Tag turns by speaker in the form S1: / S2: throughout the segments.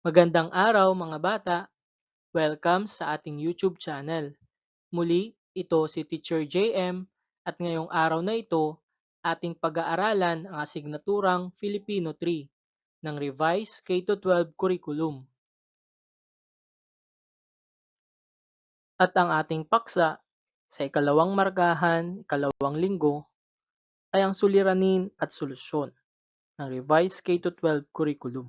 S1: Magandang araw mga bata! Welcome sa ating YouTube channel. Muli, ito si Teacher JM at ngayong araw na ito, ating pag-aaralan ang asignaturang Filipino 3 ng Revised K-12 Curriculum. At ang ating paksa sa ikalawang markahan, ikalawang linggo, ay ang suliranin at solusyon ng Revised K-12 Curriculum.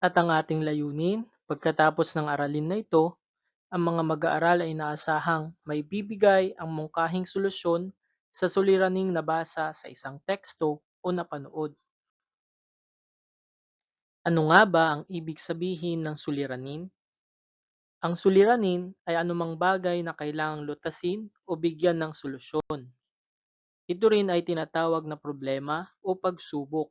S1: At ang ating layunin, pagkatapos ng aralin na ito, ang mga mag-aaral ay inaasahang may bibigay ang mungkahing solusyon sa suliraning nabasa sa isang teksto o napanood. Ano nga ba ang ibig sabihin ng suliranin? Ang suliranin ay anumang bagay na kailangang lutasin o bigyan ng solusyon. Ito rin ay tinatawag na problema o pagsubok.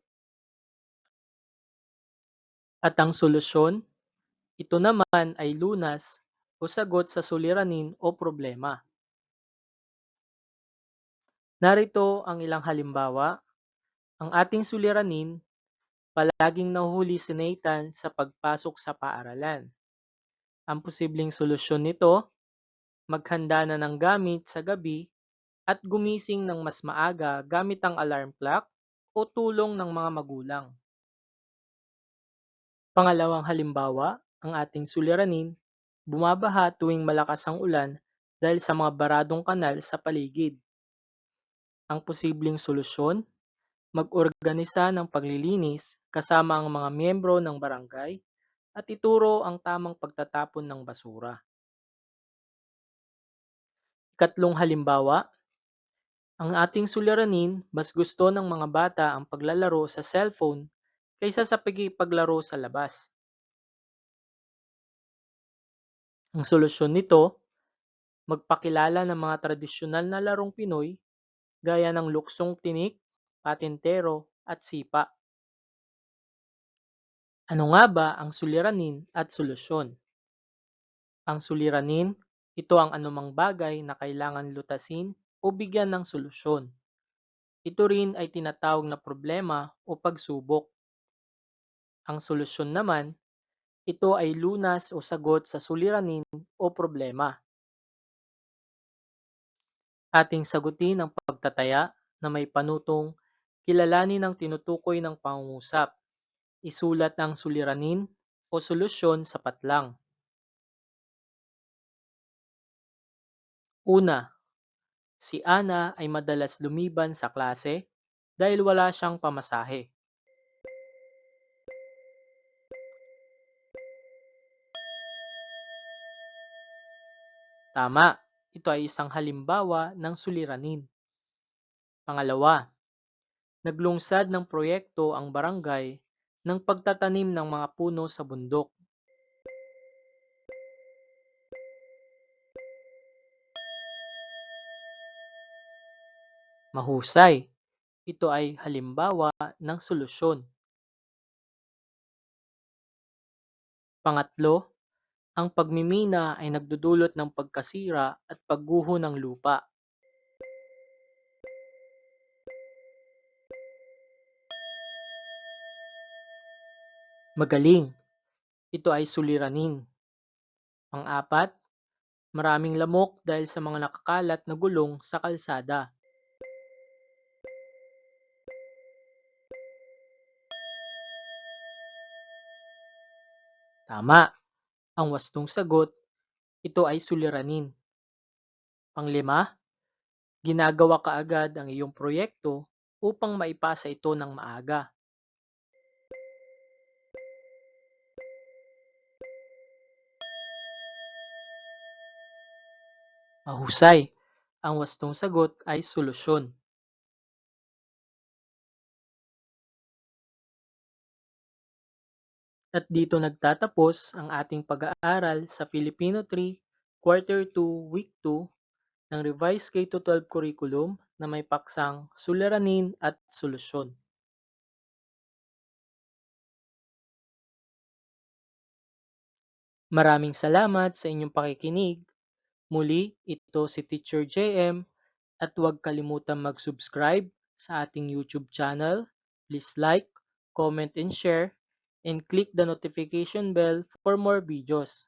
S1: At ang solusyon, ito naman ay lunas o sagot sa suliranin o problema. Narito ang ilang halimbawa. Ang ating suliranin, palaging nahuhuli si Nathan sa pagpasok sa paaralan. Ang posibleng solusyon nito, maghanda na ng gamit sa gabi at gumising ng mas maaga gamit ang alarm clock o tulong ng mga magulang. Pangalawang halimbawa, ang ating suliranin, bumabaha tuwing malakas ang ulan dahil sa mga baradong kanal sa paligid. Ang posibleng solusyon, mag-organisa ng paglilinis kasama ang mga miyembro ng barangay at ituro ang tamang pagtatapon ng basura. Ikatlong halimbawa, ang ating suliranin, mas gusto ng mga bata ang paglalaro sa cellphone kaysa sa pagipaglaro sa labas. Ang solusyon nito, magpakilala ng mga tradisyonal na larong Pinoy gaya ng luksong tinik, patintero at sipa. Ano nga ba ang suliranin at solusyon? Ang suliranin, ito ang anumang bagay na kailangan lutasin o bigyan ng solusyon. Ito rin ay tinatawag na problema o pagsubok. Ang solusyon naman, ito ay lunas o sagot sa suliranin o problema. Ating sagutin ang pagtataya na may panutong kilalanin ang tinutukoy ng pangungusap. Isulat ang suliranin o solusyon sa patlang. Una, si Ana ay madalas lumiban sa klase dahil wala siyang pamasahe. Tama, ito ay isang halimbawa ng suliranin. Pangalawa, naglungsad ng proyekto ang barangay ng pagtatanim ng mga puno sa bundok. Mahusay, ito ay halimbawa ng solusyon. Pangatlo, ang pagmimina ay nagdudulot ng pagkasira at pagguho ng lupa. Magaling, ito ay suliranin. Pang-apat, maraming lamok dahil sa mga nakakalat na gulong sa kalsada. Tama, ang wastong sagot, ito ay suliranin. Panglima, ginagawa kaagad ang iyong proyekto upang maipasa ito ng maaga. Mahusay, ang wastong sagot ay solusyon. At dito nagtatapos ang ating pag-aaral sa Filipino 3, Quarter 2, Week 2 ng Revised K-12 Curriculum na may paksang suliranin at solusyon. Maraming salamat sa inyong pakikinig. Muli, ito si Teacher JM at huwag kalimutang mag-subscribe sa ating YouTube channel. Please like, comment and share, and click the notification bell for more videos.